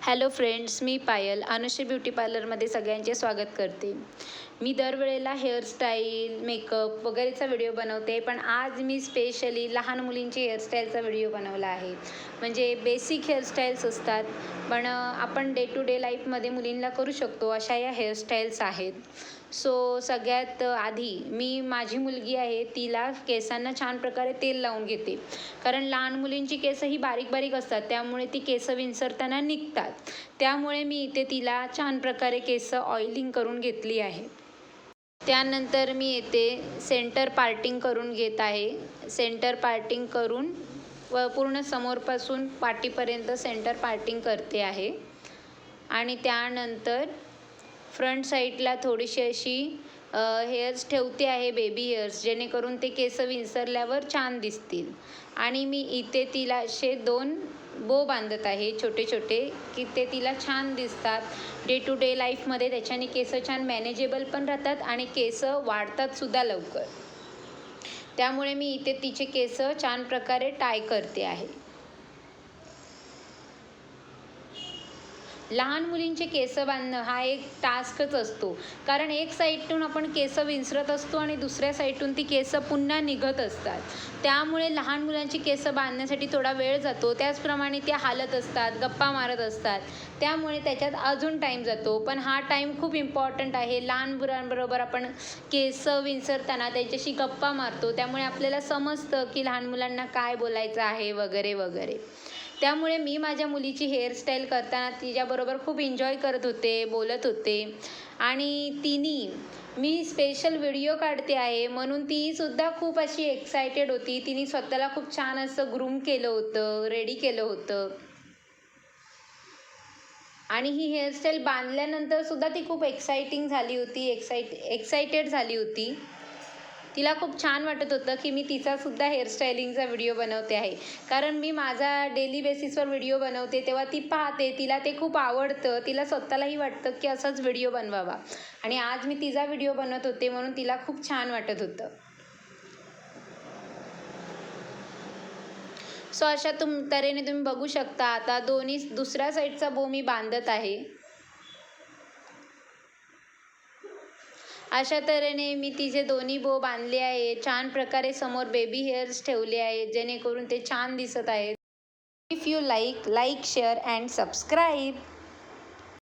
Hello friends, मी पायल Anushree beauty पार्लरमध्ये सगळ्यांचे स्वागत करते. मी दरवेळेला हेअरस्टाईल, मेकअप वगैरेचा व्हिडिओ बनवते, पण आज मी स्पेशली लहान मुलींची हेअरस्टाईलचा व्हिडिओ बनवला आहे. म्हणजे बेसिक हेअरस्टाईल्स असतात, पण आपण डे टू डे लाईफमध्ये मुलींना करू शकतो अशा या हेअरस्टाईल्स आहेत. सो सगळ्यात आधी मी माझी मुलगी आहे तिला केसांना छान प्रकारे तेल लावून घेते, कारण लहान मुलींची केसं ही बारीक बारीक असतात, त्यामुळे ती केसं विंचरताना निघतात. त्यामुळे मी इथे तिला छान प्रकारे केसं ऑइलिंग करून घेतली आहे. त्यानंतर मी येथे सेंटर पार्टिंग करून घेत आहे. सेंटर पार्टिंग करून व पूर्ण समोरपासून पाठीपर्यंत सेंटर पार्टिंग करते आहे. आणि त्यानंतर फ्रंट साईडला थोडीशी अशी हेअर्स ठेवते आहे, बेबी हेअर्स, जेणेकरून ते केसं विंचरल्यावर छान दिसतील. आणि मी इथे तिला असे 2 बो बांधत आहे छोटे छोटे, की ते तिला छान दिसतात डे टू डे लाईफमध्ये. त्याच्याने केसं छान मॅनेजेबल पण राहतात आणि केसं वाढतात सुद्धा लवकर. त्यामुळे मी इथे तिचे केसं छान प्रकारे टाय करते आहे. लहान मुलींचे केसं बांधणं हा एक टास्कच असतो, कारण एक साईडतून आपण केसं विंचरत असतो आणि दुसऱ्या साईडतून ती केसं पुन्हा निघत असतात. त्यामुळे लहान मुलांची केसं बांधण्यासाठी थोडा वेळ जातो. त्याचप्रमाणे त्या हालत असतात, गप्पा मारत असतात, त्यामुळे त्याच्यात अजून टाईम जातो. पण हा टाईम खूप इम्पॉर्टंट आहे. लहान मुलांबरोबर आपण केसं विंचरताना त्यांच्याशी गप्पा मारतो, त्यामुळे आपल्याला समजतं की लहान मुलांना काय बोलायचं आहे वगैरे वगैरे. त्यामुळे मी माझ्या मुलीची हेअरस्टाईल करताना तिच्याबरोबर खूप एन्जॉय करत होते, बोलत होते. आणि मी स्पेशल व्हिडिओ काढते आहे म्हणून तीसुद्धा खूप अशी एक्सायटेड होती. तिने स्वतःला खूप छान असं ग्रूम केलं होतं, रेडी केलं होतं. आणि ही हेअरस्टाईल बांधल्यानंतर सुद्धा ती खूप एक्सायटेड झाली होती. तिला खूप छान वाटत होतं की मी तिचासुद्धा हेअरस्टायलिंगचा व्हिडिओ बनवते आहे, कारण मी माझा डेली बेसिसवर व्हिडिओ बनवते तेव्हा ती पाहते, तिला ते खूप आवडतं. तिला स्वतःलाही वाटतं की असाच व्हिडिओ बनवावा. आणि आज मी तिचा व्हिडिओ बनवत होते म्हणून तिला खूप छान वाटत होतं. सो अशा तऱ्हेने तुम्ही बघू शकता. आता दुसऱ्या साईडचा बो मी बांधत आहे. अशा तऱ्हेने मी तिचे दोन्ही बो बांधले आहे. छान प्रकारे समोर बेबी हेअर्स ठेवले आहेत, जेणेकरून ते छान दिसत आहेत. If you like, share and subscribe.